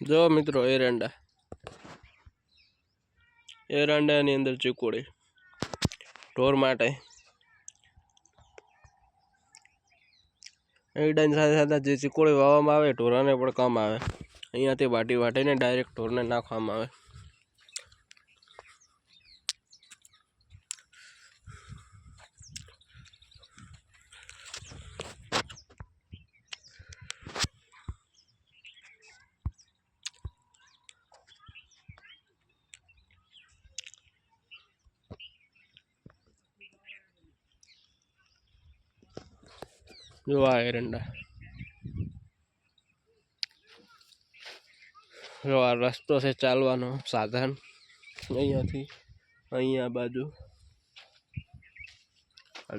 જો મિત્રો એરંડાની અંદર ચીકુડી ઢોર માટે એરંડાની સાથે સાથે જે ચીકુડી વાવવામાં આવે ઢોરાને પણ કામ આવે। અહીંયાથી વાટીને ડાયરેક્ટ ઢોરને નાખવામાં આવે। जो आ एरंडा जो आ रस्तो से चालवानो साधन अहींयाथी अहींया बाजू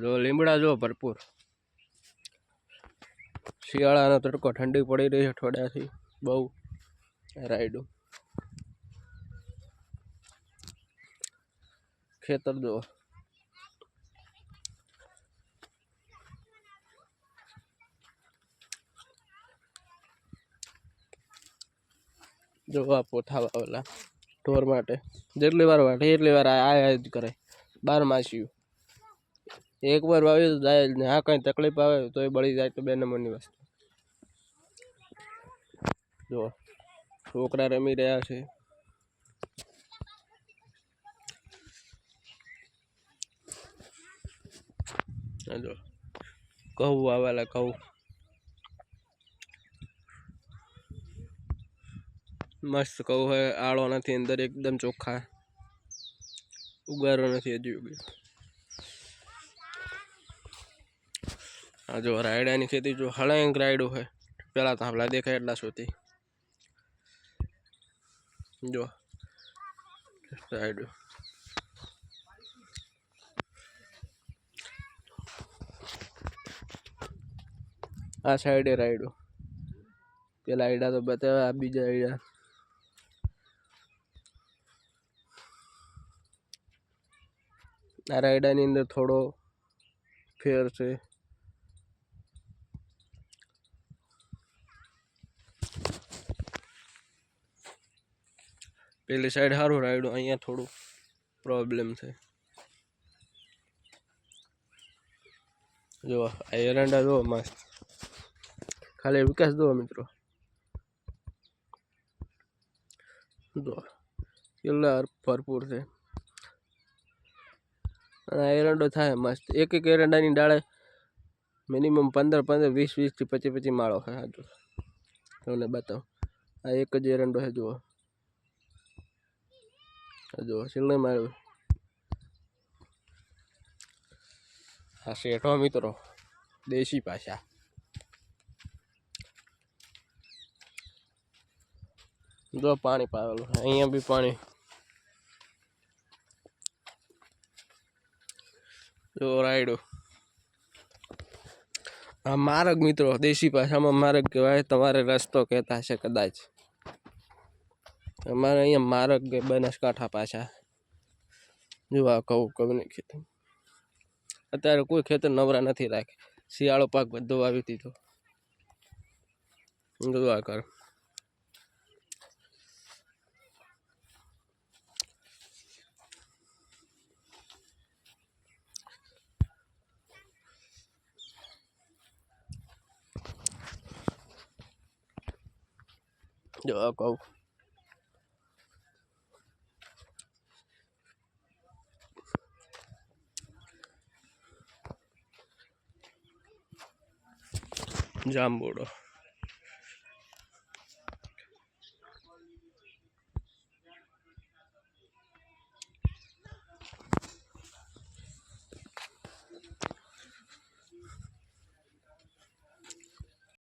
जो લીમડા जो भरपूर शियाळानो तड़को ठंडी पड़ी रही है अठवाडियाथी बहु रायडू खेतर जो आ पोथा वाला ढोर माटे जेटली वार वाटे એટલી વાર આ જ કરે 12 માસ્યું एक बार वावी तो जाए ने आ कई तकलीफ आवे तो बળી जाए तो 2 नंबरनी वस्तु। जो छोकरा रमी रह्या छे जो कहू आवेला कहू मस्त कहू है आड़ो नहीं अंदर एकदम चोखा उगारो नहीं हजी उगे। जो रायडा की खेती जो हलंग रायडो है पेला थांभला देखा एटला सुधी जो रायडो आ साइडे रायडो पेला आईडा तो बताया आ बीजा आईडा आ रायडा नी अंदर थोड़ो फेर से पेली साइड हारो रायडो अहींया थोड़ो प्रॉब्लम है। जो एरंडा जो मस्त खाली विकास दो मित्रों दो किल्ला भरपूर है एरंडो थाय मस्त एक एक एरंडा नी डाळे मिनिमम 15 20 थी 25 माळो है। जो तमने बताओ आ एक ज एरंडो है जो सिल्ले मारो आ सेठो मित्रों देशी भाषा जो पानी पावेलू अहींया भी पानी जो रायडो आ मार्ग मित्रों देशी भाषा में मार्ग कहवाय तमारे रस्तो कहता है कदाच अमारे अहींया मार्ग के बनासकांठा पाछा जो आ कहू कवनी खेती अत्यारे कोई खेतर नवरा नहीं राखे शियाळो पाक बधो वावी दीधो जो आ कर जो आ कहू जांबूडो